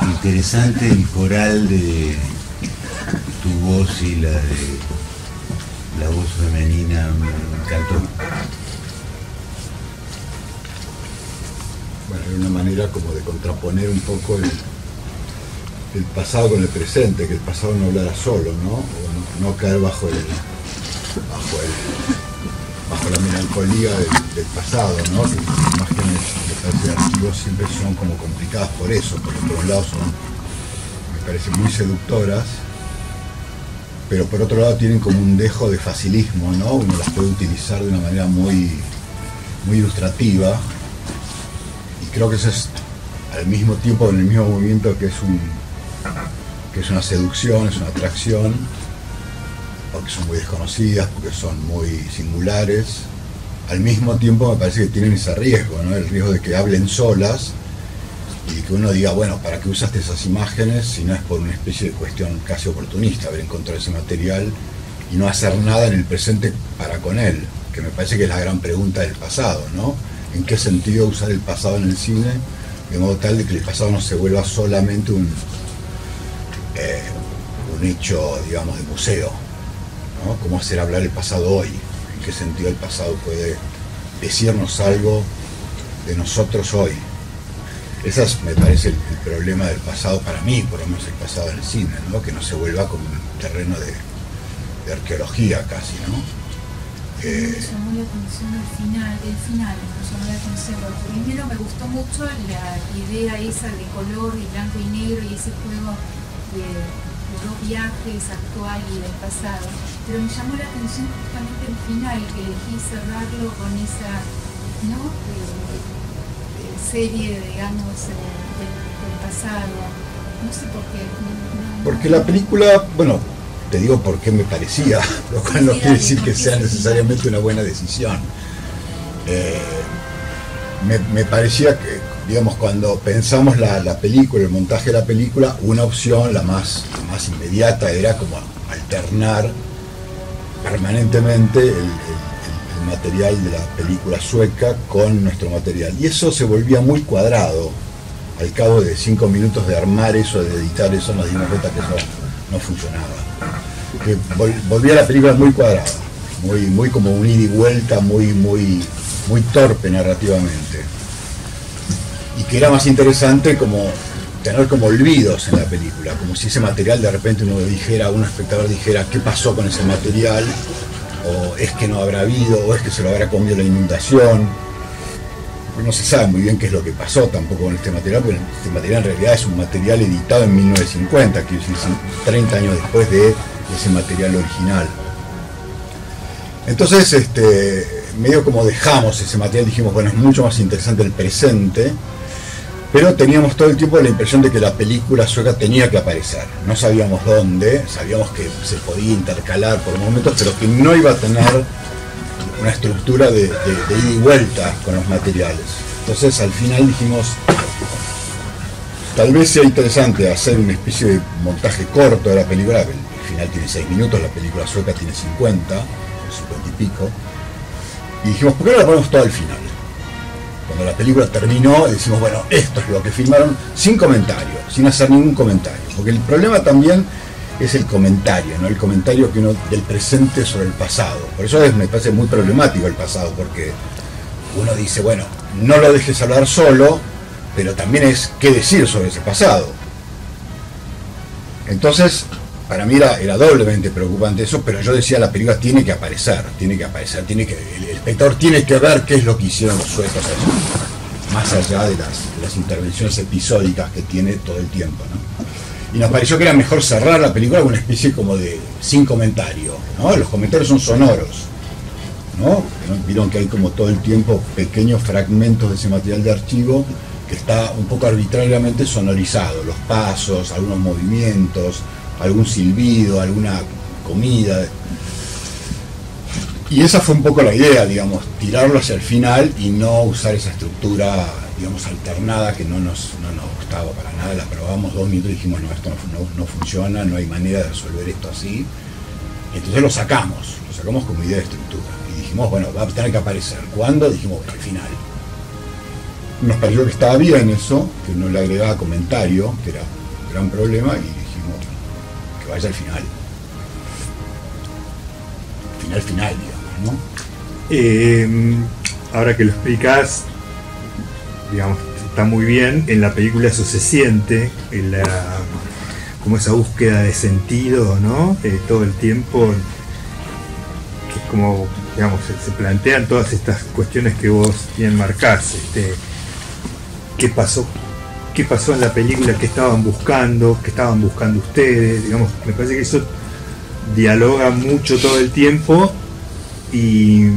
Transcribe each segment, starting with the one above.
Interesante el coral de tu voz y la de la voz femenina, me encantó. Bueno, era una manera como de contraponer un poco el pasado con el presente, que el pasado no hablara solo, ¿no? O no caer bajo la melancolía del pasado, ¿no? Que las imágenes de archivos siempre son como complicadas por eso, porque por un lado me parecen muy seductoras, pero por otro lado tienen como un dejo de facilismo, ¿no? Uno las puede utilizar de una manera muy, muy ilustrativa, y creo que eso es al mismo tiempo, en el mismo movimiento que es una seducción, es una atracción, porque son muy desconocidas, porque son muy singulares. Al mismo tiempo me parece que tienen ese riesgo, ¿no? El riesgo de que hablen solas y que uno diga, bueno, ¿para qué usaste esas imágenes si no es por una especie de cuestión casi oportunista, haber encontrado ese material y no hacer nada en el presente para con él? Que me parece que es la gran pregunta del pasado, ¿no? ¿En qué sentido usar el pasado en el cine de modo tal de que el pasado no se vuelva solamente un hecho, digamos, de museo, ¿no? ¿Cómo hacer hablar el pasado hoy? ¿En qué sentido el pasado puede decirnos algo de nosotros hoy? Ese es, me parece, el problema del pasado para mí, por lo menos el pasado en el cine, ¿no? Que no se vuelva como un terreno de arqueología casi, ¿no? Me llamó la atención el final me llamó la atención, porque primero me gustó mucho la idea esa de color y blanco y negro y ese juego de dos viajes actual y del pasado, pero me llamó la atención justamente el final, que elegí cerrarlo con esa, ¿no? Serie, digamos, del pasado. No sé por qué. Porque la película, bueno, te digo por qué me parecía, lo cual no quiere decir que sea necesariamente una buena decisión. Me parecía que, digamos, cuando pensamos la película, el montaje de la película, una opción, la más inmediata, era como alternar permanentemente el material de la película sueca con nuestro material. Y eso se volvía muy cuadrado. Al cabo de 5 minutos de armar eso, de editar eso, nos dimos cuenta que eso no funcionaba. Que volvía la película muy cuadrada, muy como un ida y vuelta, muy torpe narrativamente. Y que era más interesante como tener como olvidos en la película, como si ese material de repente un espectador dijera, ¿qué pasó con ese material? O es que no habrá habido, o es que se lo habrá comido la inundación. No se sabe muy bien qué es lo que pasó tampoco con este material, porque este material en realidad es un material editado en 1950, quiero decir, 30 años después de ese material original. Entonces, medio como dejamos ese material, dijimos, bueno, es mucho más interesante el presente, pero teníamos todo el tiempo la impresión de que la película sueca tenía que aparecer. No sabíamos dónde, sabíamos que se podía intercalar por momentos, pero que no iba a tener una estructura de ida y vuelta con los materiales. Entonces al final dijimos, tal vez sea interesante hacer una especie de montaje corto de la película. El final tiene 6 minutos, la película sueca tiene 50 o 50 y pico, y dijimos, ¿por qué no la ponemos todo al final? Cuando la película terminó, decimos, bueno, esto es lo que filmaron, sin comentario, sin hacer ningún comentario, porque el problema también es el comentario, ¿no? El comentario que uno del presente sobre el pasado. Por eso me parece muy problemático el pasado, porque uno dice, bueno, no lo dejes hablar solo, pero también es qué decir sobre ese pasado. Entonces, para mí era doblemente preocupante eso, pero yo decía, la película tiene que aparecer, el espectador tiene que ver qué es lo que hicieron los suecos allí, más allá de las intervenciones episódicas que tiene todo el tiempo, ¿no? Y nos pareció que era mejor cerrar la película con una especie como de sin comentario, ¿no? Los comentarios son sonoros, ¿no? Vieron que hay como todo el tiempo pequeños fragmentos de ese material de archivo que está un poco arbitrariamente sonorizado, los pasos, algunos movimientos, algún silbido, alguna comida. Y esa fue un poco la idea, digamos, tirarlo hacia el final y no usar esa estructura, digamos, alternada que no nos gustaba para nada. La probamos 2 minutos y dijimos, no, esto no funciona, no hay manera de resolver esto así. Entonces lo sacamos como idea de estructura. Y dijimos, bueno, va a tener que aparecer. ¿Cuándo? Dijimos, bueno, al final. nos pareció que estaba bien eso, que no le agregaba comentario, que era un gran problema, y dijimos que vaya al final. Final, digamos, ¿no? Ahora que lo explicás, digamos, está muy bien. En la película eso se siente, como esa búsqueda de sentido, ¿no? Todo el tiempo, que es como, digamos, se plantean todas estas cuestiones que vos bien marcás. ¿Qué pasó en la película? ¿Qué estaban buscando ustedes? Digamos, me parece que eso dialoga mucho todo el tiempo, y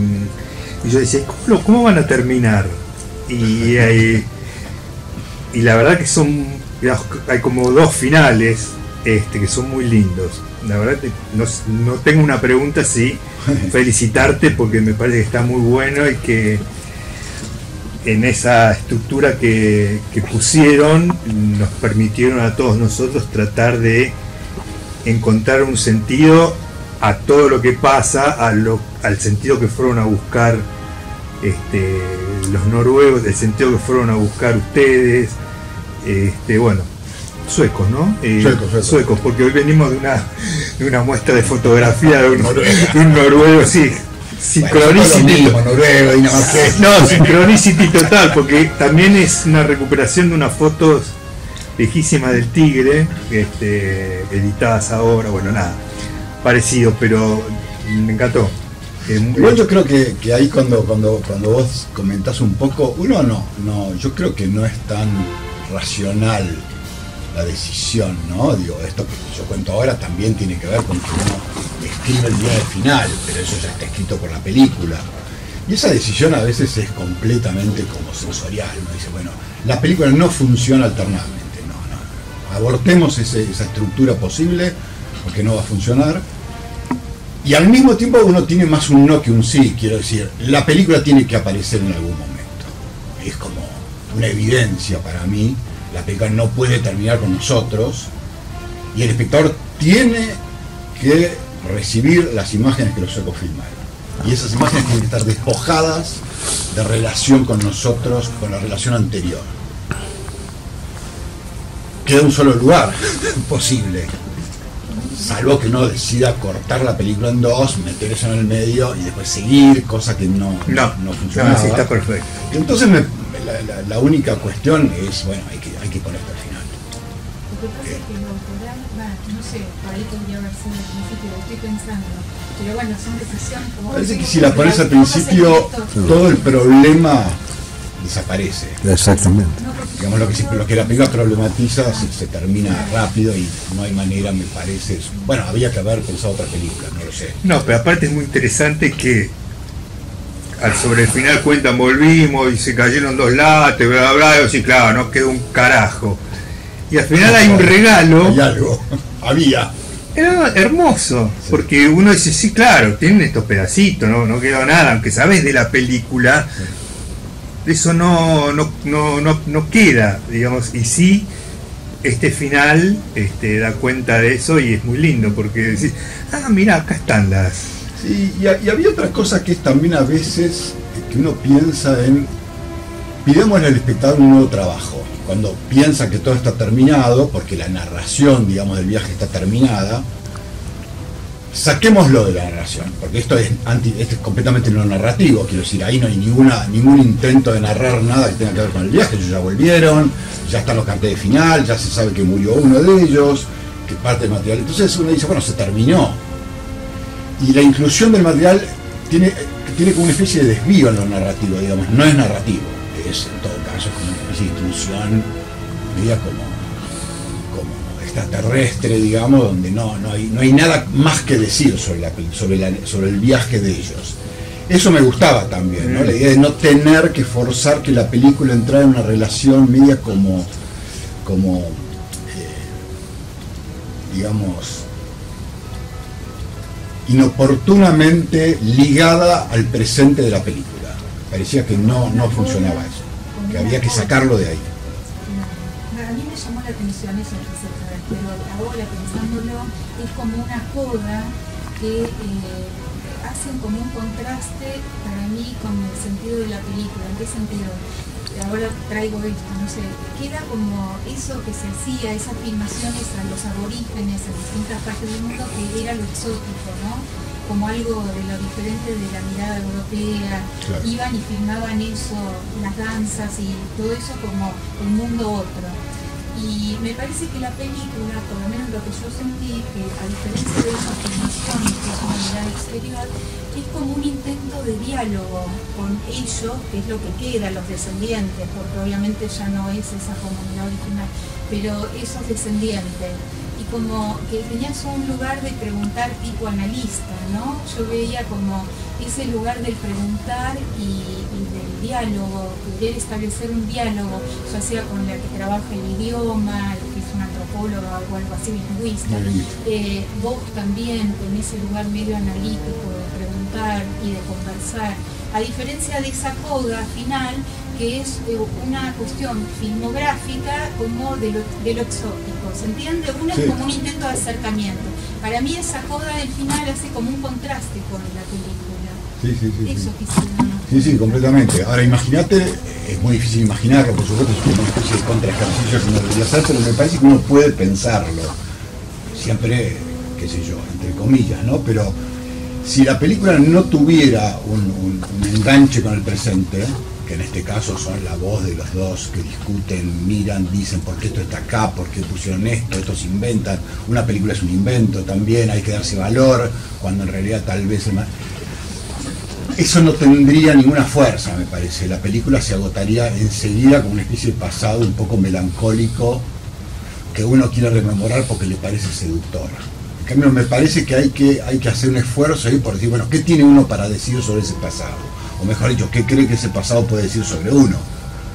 yo decía, ¿cómo van a terminar? Y la verdad que hay como dos finales que son muy lindos. La verdad que no tengo una pregunta, sí, felicitarte, porque me parece que está muy bueno, y que en esa estructura que pusieron nos permitieron a todos nosotros tratar de encontrar un sentido a todo lo que pasa, al sentido que fueron a buscar los noruegos, el sentido que fueron a buscar ustedes, bueno, suecos, ¿no? Suecos, porque hoy venimos de una muestra de fotografía de un noruego, sí. Synchronicity, no, Synchronicity total, porque también es una recuperación de unas fotos lejísimas del Tigre, editadas ahora, bueno, nada, parecido, pero me encantó. Igual yo creo que ahí cuando vos comentás un poco, yo creo que no es tan racional la decisión, ¿no? Digo, esto que yo cuento ahora también tiene que ver con que uno escribe el día del final, pero eso ya está escrito por la película. Y esa decisión a veces es completamente como sensorial. Uno dice, bueno, la película no funciona alternadamente, no. Abortemos esa estructura posible, porque no va a funcionar. Y al mismo tiempo uno tiene más un no que un sí, quiero decir, la película tiene que aparecer en algún momento. Es como una evidencia para mí. La película no puede terminar con nosotros, y el espectador tiene que recibir las imágenes que los suecos filmaron, y esas imágenes tienen que estar despojadas de relación con nosotros, con la relación anterior. Queda un solo lugar posible, salvo que uno decida cortar la película en dos, meter eso en el medio y después seguir, cosa que no funciona. No, sí, está perfecto. Entonces la única cuestión es, bueno, hay que poner esto al final. Lo que pasa es que lo autoral, no sé, por ahí podría haber sido al principio, lo estoy pensando, pero bueno, son decisiones como... Parece que si la pones al principio, todo el problema desaparece. Exactamente. Digamos, lo que la película problematiza se termina rápido, y no hay manera, me parece. Bueno, había que haber pensado otra película, no lo sé. No, pero aparte es muy interesante que sobre el final cuentan, volvimos y se cayeron 2 lates, bla, bla, bla, y sí, claro, no quedó un carajo. Y al final hay un regalo. Hay algo, había. Era hermoso, porque uno dice, sí, claro, tienen estos pedacitos, no quedó nada, aunque sabes de la película, eso no queda, digamos, y sí, este final da cuenta de eso, y es muy lindo, porque decís, mira, acá están las... Sí, y había otra cosa que es también a veces que uno piensa en, pidémosle al espectador un nuevo trabajo, cuando piensa que todo está terminado, porque la narración, digamos, del viaje está terminada, saquémoslo de la narración, porque esto es completamente no narrativo, quiero decir, ahí no hay ningún intento de narrar nada que tenga que ver con el viaje. Ellos ya volvieron, ya están los carteles final, ya se sabe que murió uno de ellos, que parte del material, entonces uno dice, bueno, se terminó. Y la inclusión del material tiene como una especie de desvío en lo narrativo, digamos, no es narrativo, es en todo caso como una especie de inclusión media como extraterrestre, digamos, donde no hay nada más que decir sobre el viaje de ellos. Eso me gustaba también, ¿no? La idea de no tener que forzar que la película entrara en una relación media como digamos, inoportunamente ligada al presente de la película. Parecía que no funcionaba eso, que había que sacarlo de ahí. A mí me llamó la atención eso que se trae, pero ahora pensándolo es como una coda que hacen como un contraste para mí con el sentido de la película. ¿En qué sentido? ahora traigo esto, no sé, queda como eso que se hacía, esas filmaciones a los aborígenes en distintas partes del mundo, que era lo exótico, ¿no? Como algo de lo diferente de la mirada europea. Claro. Iban y filmaban eso, las danzas y todo eso como el mundo otro. Y me parece que la película, por lo menos lo que yo sentí, que a diferencia de esa filmación, que es una mirada exterior, es como un intento de diálogo con ellos, que es lo que queda, los descendientes, porque obviamente ya no es esa comunidad original, pero esos descendientes. Y como que tenías un lugar de preguntar tipo analista, ¿no? Yo veía como ese lugar del preguntar y del diálogo, querer establecer un diálogo, ya sea con la que trabaja el idioma, que es una antropóloga o algo así, lingüista. Vos también tenés ese lugar medio analítico de preguntar y de conversar, a diferencia de esa coda final, que es una cuestión filmográfica como de lo exótico, ¿se entiende? Una es como un intento de acercamiento. Para mí esa coda del final hace como un contraste con la película. Eso quisiera. Sí, completamente. Ahora imagínate, es muy difícil imaginarlo, por supuesto, es una especie de contraejercicio que uno debería hacer, pero me parece que uno puede pensarlo. Siempre, qué sé yo, entre comillas, ¿no? Pero si la película no tuviera un enganche con el presente, que en este caso son la voz de los dos que discuten, miran, dicen por qué esto está acá, por qué pusieron esto se inventan, una película es un invento también, hay que darse valor, cuando en realidad tal vez eso no tendría ninguna fuerza, me parece. La película se agotaría enseguida con una especie de pasado un poco melancólico que uno quiere rememorar porque le parece seductor. En cambio, me parece que hay que hacer un esfuerzo ahí por decir, bueno, ¿qué tiene uno para decir sobre ese pasado? O mejor dicho, ¿qué cree que ese pasado puede decir sobre uno?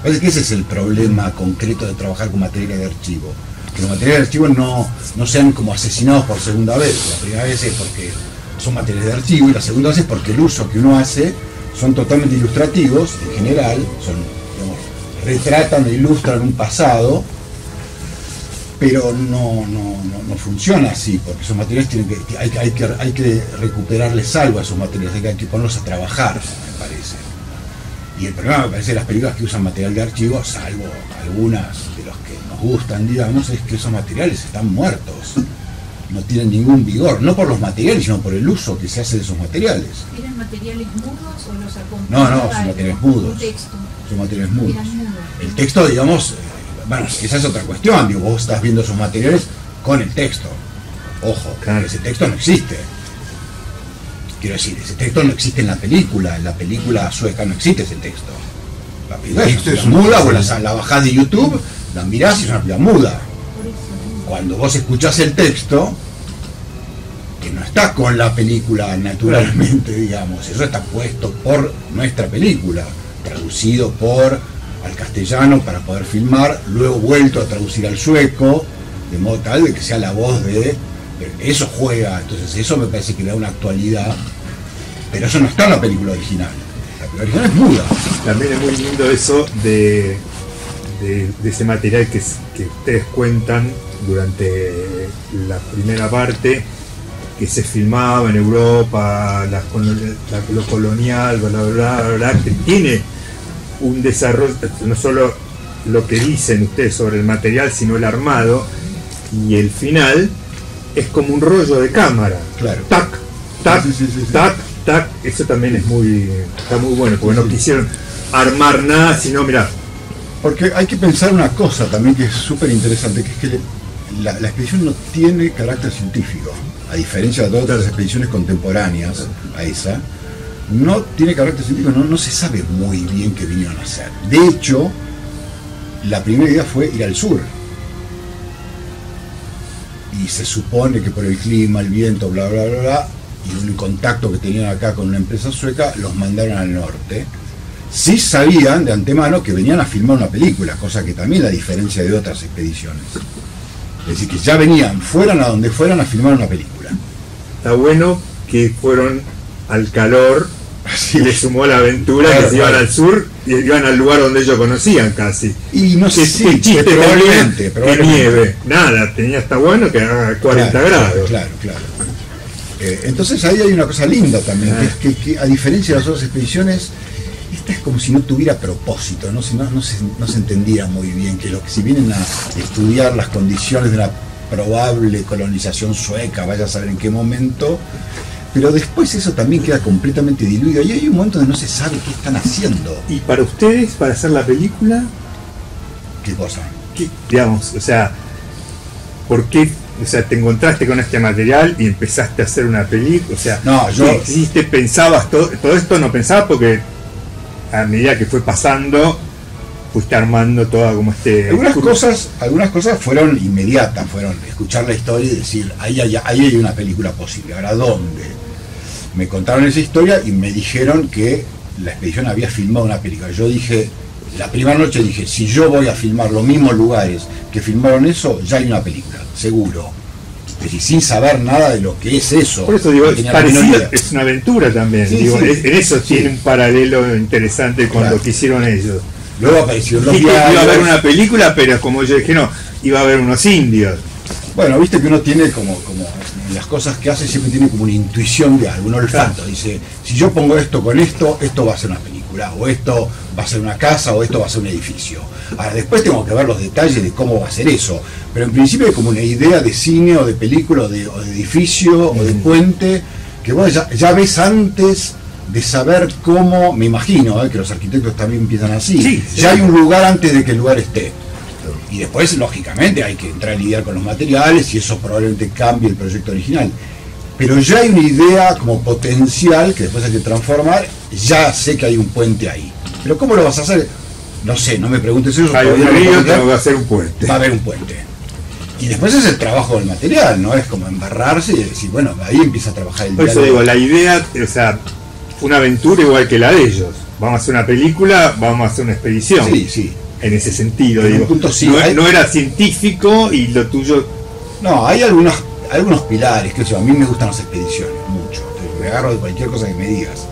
Parece que ese es el problema concreto de trabajar con materiales de archivo. Que los materiales de archivo no sean como asesinados por segunda vez. La primera vez es porque son materiales de archivo y la segunda vez es porque el uso que uno hace son totalmente ilustrativos, en general, digamos, retratan e ilustran un pasado, pero no funciona así, porque esos materiales hay que recuperarles algo a esos materiales, hay que ponerlos a trabajar, me parece. Y el problema, me parece, de las películas que usan material de archivo, salvo algunas de los que nos gustan, digamos, es que esos materiales están muertos, no tienen ningún vigor, no por los materiales, sino por el uso que se hace de esos materiales. ¿Eran materiales mudos o los acompañaban? No, son materiales mudos. Un texto. Son materiales mudos. El texto, digamos, bueno, esa es otra cuestión, digo, vos estás viendo esos materiales con el texto. Ojo, claro, ese texto no existe. Quiero decir, ese texto no existe en la película sueca no existe ese texto. La película es muda, vos la bajás de YouTube, la mirás y es una película muda. Cuando vos escuchás el texto, que no está con la película naturalmente, digamos, eso está puesto por nuestra película, traducido al castellano para poder filmar, luego vuelto a traducir al sueco, de modo tal de que sea la voz de... Eso juega, entonces eso me parece que le da una actualidad, pero eso no está en la película original. La película original es muda. También es muy lindo eso de ese material que ustedes cuentan durante la primera parte, que se filmaba en Europa, lo colonial, bla, que tiene un desarrollo, no solo lo que dicen ustedes sobre el material, sino el armado, y el final es como un rollo de cámara. Claro. Tac, tac, tac, tac. Eso también está muy bueno, porque no quisieron armar nada, sino, mirá. Porque hay que pensar una cosa también que es súper interesante, que es que la expedición no tiene carácter científico, a diferencia de todas las expediciones contemporáneas a esa. No tiene carácter científico, no se sabe muy bien qué vinieron a hacer. De hecho, la primera idea fue ir al sur. Y se supone que por el clima, el viento, bla, bla, bla, bla, y un contacto que tenían acá con una empresa sueca, los mandaron al norte. Sí sabían de antemano que venían a filmar una película, cosa que también la diferencia de otras expediciones. Es decir, que ya venían, fueran a donde fueran, a filmar una película. Está bueno que fueron al calor, sí. Le sumó la aventura, claro, que se iban al sur y iban al lugar donde ellos conocían casi. Y no sé si chiste probablemente. Que nieve, nada, está bueno que haga 40 grados. Claro. Entonces ahí hay una cosa linda también, que es que a diferencia de las otras expediciones, esta es como si no tuviera propósito, no se entendía muy bien que lo que si vienen a estudiar las condiciones de una probable colonización sueca, vaya a saber en qué momento, pero después eso también queda completamente diluido y hay un momento donde no se sabe qué están haciendo. ¿Y para ustedes, para hacer la película? ¿Qué cosa? ¿Qué, digamos, o sea, por qué, o sea, te encontraste con este material y empezaste a hacer una película? O sea, no, yo hiciste, pensabas todo esto, no pensabas porque a medida que fue pasando fuiste armando toda como algunas cosas fueron inmediatas, fueron escuchar la historia y decir ahí hay una película posible. Ahora, ¿dónde? Me contaron esa historia y me dijeron que la expedición había filmado una película. Yo dije, la primera noche dije, si yo voy a filmar los mismos lugares que filmaron eso, ya hay una película, seguro. Es decir, sin saber nada de lo que es eso. Por eso digo, es parecido, es una aventura también. Sí, digo, sí, en eso tiene un paralelo interesante con lo que hicieron ellos. Luego apareció los diarios. Iba a haber una película, pero como yo dije, no, iba a haber unos indios. Bueno, viste que uno tiene como las cosas que hace siempre tiene como una intuición de algo, un olfato. Dice, si yo pongo esto con esto va a ser una película, o esto va a ser una casa, o esto va a ser un edificio. Ahora, después tengo que ver los detalles de cómo va a ser eso. Pero en principio hay como una idea de cine, o de película, o de edificio, o de puente, que vos ya ves antes de saber cómo, me imagino, que los arquitectos también empiezan así. Sí, ya hay un lugar antes de que el lugar esté. Y después, lógicamente, hay que entrar a lidiar con los materiales y eso probablemente cambie el proyecto original. Pero ya hay una idea como potencial que después hay que transformar. Ya sé que hay un puente ahí. Pero ¿cómo lo vas a hacer? No sé, no me preguntes eso. Hay un río, tengo que hacer un puente. Va a haber un puente. Y después es el trabajo del material, ¿no? Es como embarrarse y decir, bueno, ahí empieza a trabajar el diálogo. Por eso digo, la idea, o sea, fue una aventura igual que la de ellos. Vamos a hacer una película, vamos a hacer una expedición. Sí, sí. En ese sentido, en digo, punto, sí, no era científico y lo tuyo... No, hay algunos pilares, que a mí me gustan las expediciones, mucho. Me agarro de cualquier cosa que me digas.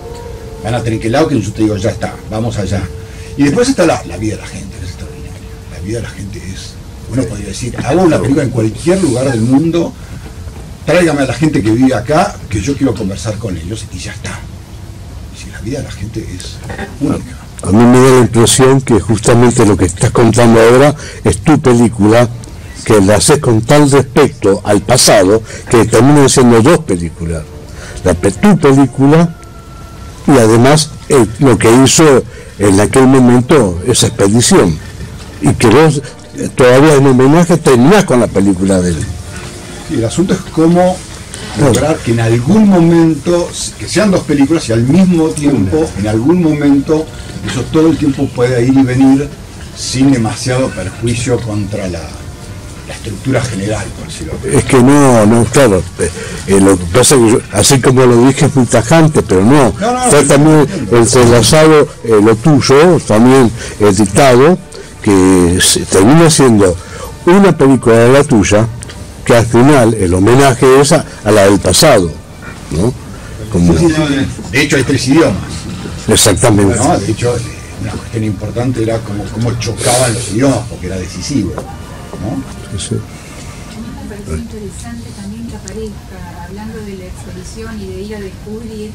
Van a tener que lado que yo te digo, ya está, vamos allá. Y después está la vida de la gente, que es extraordinaria. La vida de la gente es... Uno podría decir, hago una película en cualquier lugar del mundo, tráigame a la gente que vive acá, que yo quiero conversar con ellos, y ya está. Y si la vida de la gente es única. A mí me da la impresión que justamente lo que estás contando ahora es tu película, que la haces con tal respecto al pasado que terminan siendo dos películas. Tu película y además lo que hizo en aquel momento esa expedición. Y que vos todavía en homenaje terminás con la película de él. Sí, el asunto es cómo lograr que en algún momento, que sean dos películas y al mismo tiempo, en algún momento, eso todo el tiempo pueda ir y venir sin demasiado perjuicio contra la estructura general, por decirlo así. Es que no, claro, lo que pasa es que así como lo dije es muy tajante, pero no está también entrelazado lo tuyo, también editado, que termina siendo una película de la tuya, que al final el homenaje es a la del pasado, ¿no? Como... Sí, de hecho hay 3 idiomas. Exactamente. ¿No? De hecho, una cuestión importante era cómo chocaban los idiomas, porque era decisivo, ¿no? Sí. A mí me pareció interesante también que aparezca, hablando de la expedición y de ir a descubrir,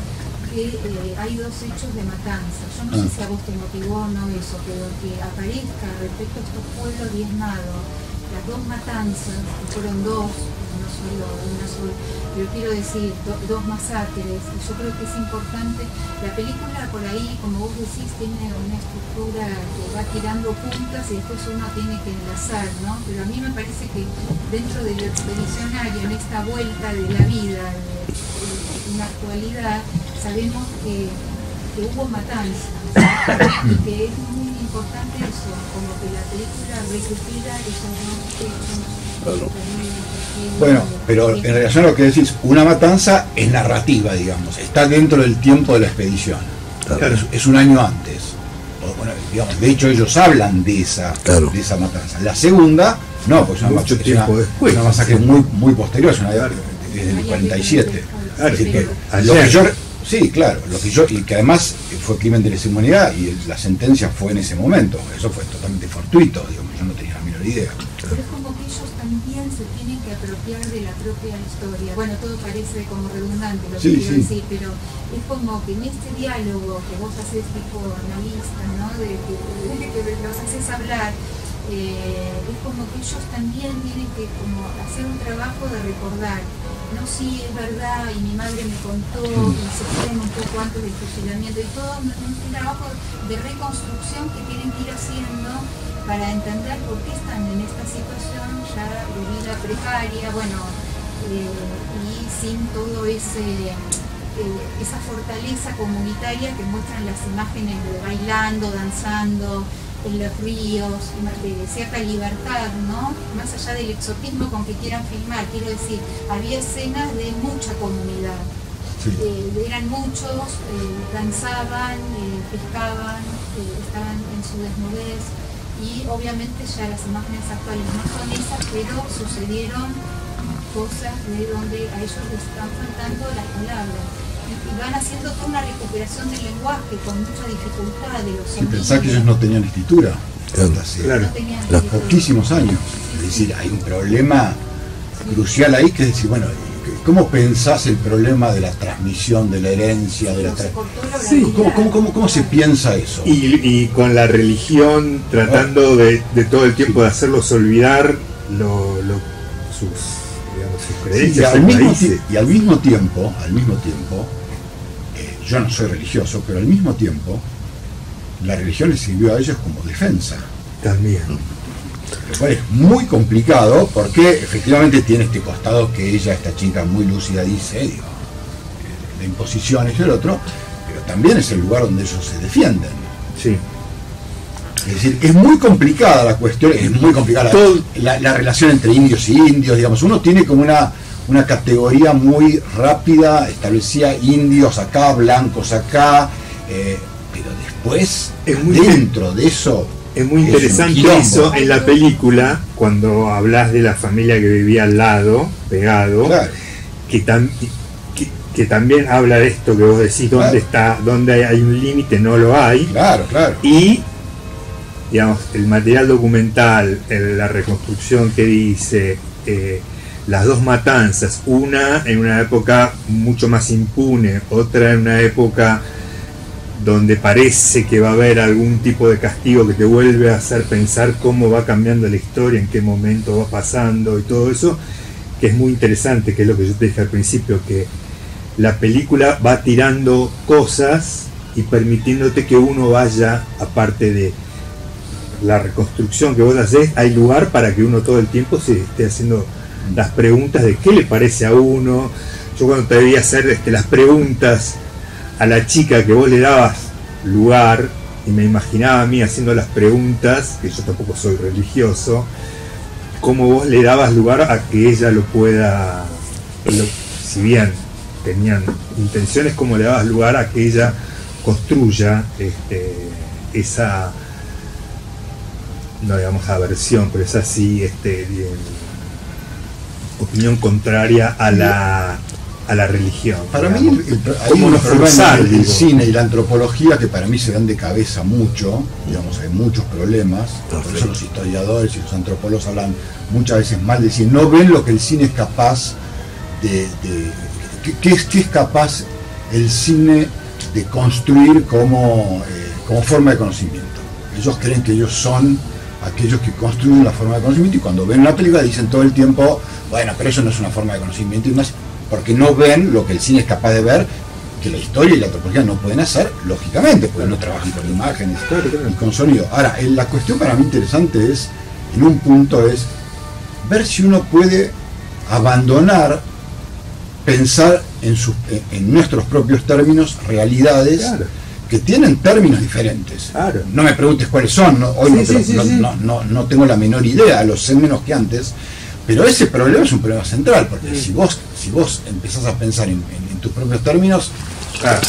que hay 2 hechos de matanza. Yo no sé si a vos te motivó o no eso, pero que aparezca respecto a estos pueblos diezmados, las 2 matanzas, que fueron 2, no solo una sola, pero quiero decir, 2 masacres, y yo creo que es importante. La película por ahí, como vos decís, tiene una estructura que va tirando puntas y después uno tiene que enlazar, ¿no? Pero a mí me parece que dentro de lo expedicionario, en esta vuelta de la vida, en la actualidad, sabemos que hubo matanzas, y que es muy importante eso, como que la película recupera esos 2 hechos. Bueno, pero en relación a lo que decís, una matanza es narrativa, digamos, está dentro del tiempo de la expedición. Claro. Es un año antes. Bueno, digamos, de hecho ellos hablan de esa matanza. La segunda, no, pues es una masacre muy posterior, es desde el 47. Claro, así que, Sí, claro, y que además fue crimen de lesa humanidad y la sentencia fue en ese momento, eso fue totalmente fortuito, digamos, yo no tenía la menor idea. Pero es como que ellos también se tienen que apropiar de la propia historia. Bueno, todo parece como redundante lo que quiero decir, pero es como que en este diálogo que vos haces tipo analista, ¿no? De que los haces hablar, es como que ellos también tienen que como hacer un trabajo de recordar. No, sí, es verdad, y mi madre me contó, y se fueron un poco antes del fusilamiento, y todo un trabajo de reconstrucción que tienen que ir haciendo para entender por qué están en esta situación ya de vida precaria, bueno, y sin todo esa fortaleza comunitaria que muestran las imágenes de bailando, danzando, en los ríos, de cierta libertad, ¿no? Más allá del exotismo con que quieran filmar, quiero decir, había escenas de mucha comunidad. Sí. Eran muchos, danzaban, pescaban, estaban en su desnudez, y obviamente ya las imágenes actuales no son esas, pero sucedieron cosas de donde a ellos les están faltando las palabras. Y van haciendo toda una recuperación del lenguaje con mucha dificultad de los sonidos. Pensá que ellos no tenían escritura, claro, no tenían poquísimos años. Es decir, hay un problema crucial ahí, que es decir, bueno, ¿cómo pensás el problema de la transmisión, de la herencia, de la ¿Cómo se piensa eso? Y con la religión tratando de todo el tiempo de hacerlos olvidar sus creencias. Y al mismo tiempo, yo no soy religioso, pero al mismo tiempo, la religión les sirvió a ellos como defensa. También. Lo cual es muy complicado porque efectivamente tiene este costado que esta chica muy lúcida dice, la imposición es el otro, pero también es el lugar donde ellos se defienden. Sí. Es decir, es muy complicada la cuestión, es muy complicada la relación entre indios y indios, digamos, uno tiene como una categoría muy rápida, establecida, indios acá, blancos acá, pero después, dentro de eso... Es muy interesante eso en la película, cuando hablas de la familia que vivía al lado, pegado, claro, que también habla de esto que vos decís, claro, dónde hay un límite, no lo hay. Claro, claro. Y, digamos, el material documental, la reconstrucción que dice, las dos matanzas, una en una época mucho más impune, otra en una época donde parece que va a haber algún tipo de castigo que te vuelve a hacer pensar cómo va cambiando la historia, en qué momento va pasando y todo eso, que es muy interesante, que es lo que yo te dije al principio, que la película va tirando cosas y permitiéndote que uno vaya, aparte de la reconstrucción que vos haces, hay lugar para que uno todo el tiempo se esté haciendo las preguntas de qué le parece a uno. Yo cuando te debía hacer las preguntas a la chica que vos le dabas lugar, y me imaginaba a mí haciendo las preguntas, que yo tampoco soy religioso, cómo vos le dabas lugar a que ella lo pueda, si bien tenían intenciones, cómo le dabas lugar a que ella construya esa, no digamos aversión, pero esa sí, opinión contraria a la religión. Para mí hay unos problemas del cine y la antropología que para mí se dan de cabeza mucho, digamos, hay muchos problemas, por eso los historiadores y los antropólogos hablan muchas veces mal de cine, no ven lo que el cine es capaz ¿qué es capaz el cine de construir como forma de conocimiento. Ellos creen que ellos son aquellos que construyen la forma de conocimiento, y cuando ven una película dicen todo el tiempo, bueno, pero eso no es una forma de conocimiento, porque no ven lo que el cine es capaz de ver, que la historia y la antropología no pueden hacer, lógicamente, porque no trabajan con imágenes y con sonido. Ahora, la cuestión para mí interesante es, en un punto, es ver si uno puede abandonar, pensar en nuestros propios términos, realidades, claro, que tienen términos diferentes. Claro. No me preguntes cuáles son, hoy no tengo la menor idea, lo sé menos que antes, pero ese problema es un problema central, porque si vos empezás a pensar en tus propios términos, claro,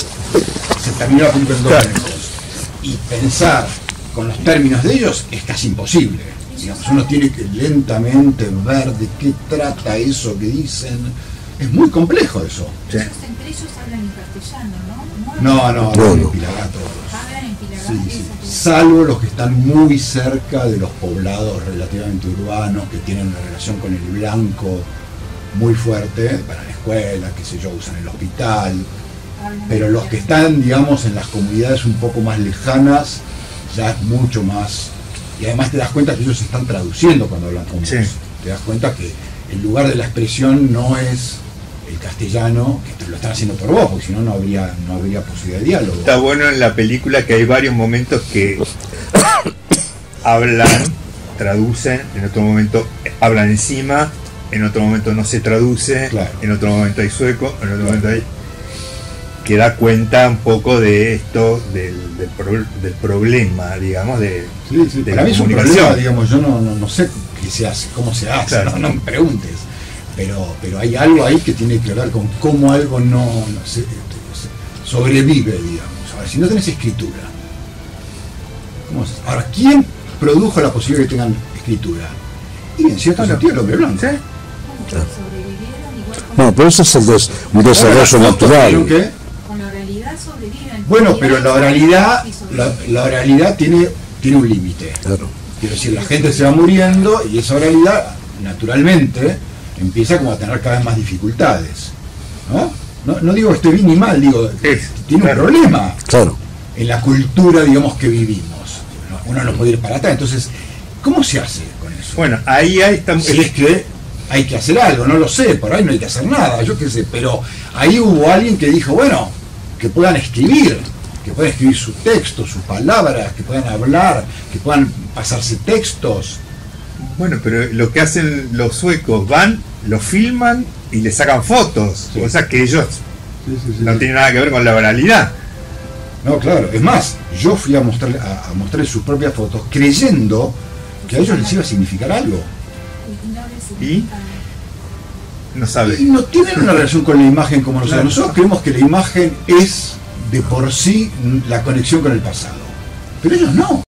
se terminó la película en dos minutos. Y pensar con los términos de ellos es casi imposible. Digamos, uno tiene que lentamente ver de qué trata eso que dicen, Es muy complejo eso. Sí. Ellos entre ellos hablan en castellano, ¿no? No, hablan en Pilagá todos. Hablan en Pilagá. Sí. Salvo los que están muy cerca de los poblados relativamente urbanos, que tienen una relación con el blanco muy fuerte, para la escuela, qué sé yo, usan el hospital. Pero los que están, digamos, en las comunidades un poco más lejanas, ya es mucho más. Y además te das cuenta que ellos están traduciendo cuando hablan con vos. Sí. Te das cuenta que el lugar de la expresión no es el castellano, que te lo están haciendo por vos, porque si no, no habría posibilidad de diálogo. Está bueno en la película que hay varios momentos que hablan, traducen, en otro momento hablan encima, en otro momento no se traduce, Claro. en otro momento hay sueco, en otro momento hay... que da cuenta un poco de esto, del problema, digamos, de Sí. de Para la mí es un comunicación. problema, digamos, yo no sé qué se hace, cómo se hace, Claro. no me preguntes. Pero hay algo ahí que tiene que ver con cómo algo no sobrevive, digamos. Ahora, si no tenés escritura, ¿cómo es? Ahora, ¿quién produjo la posibilidad de que tengan escritura? Y en cierto sentido el hombre blanco. ¿Sí? ¿Cómo que sobrevivieron igual con No, pero eso es un desarrollo Ahora, natural. ¿qué? con la oralidad sobreviven? Bueno, pero la oralidad, Y sobreviven. la oralidad tiene un límite. Claro. Quiero decir, la gente se va muriendo y esa oralidad, naturalmente, empieza como a tener cada vez más dificultades. No digo que esté bien ni mal, digo, tiene claro. un problema Claro. en la cultura, digamos, que vivimos. Uno no puede ir para atrás. Entonces, ¿cómo se hace con eso? Bueno, ahí estamos. Si es que hay que hacer algo, no lo sé, por ahí no hay que hacer nada, yo qué sé, pero ahí hubo alguien que dijo, bueno, que puedan escribir sus textos, sus palabras, que puedan hablar, que puedan pasarse textos. Bueno, pero lo que hacen los suecos, van, lo filman y le sacan fotos, Sí. cosas que ellos no tienen nada que ver con la oralidad. No, claro, es más, yo fui a mostrarles sus propias fotos creyendo que a ellos les iba a significar algo. ¿Y? No sabe. Y no tienen una relación con la imagen como nosotros. Claro. Nosotros creemos que la imagen es de por sí la conexión con el pasado. Pero ellos no.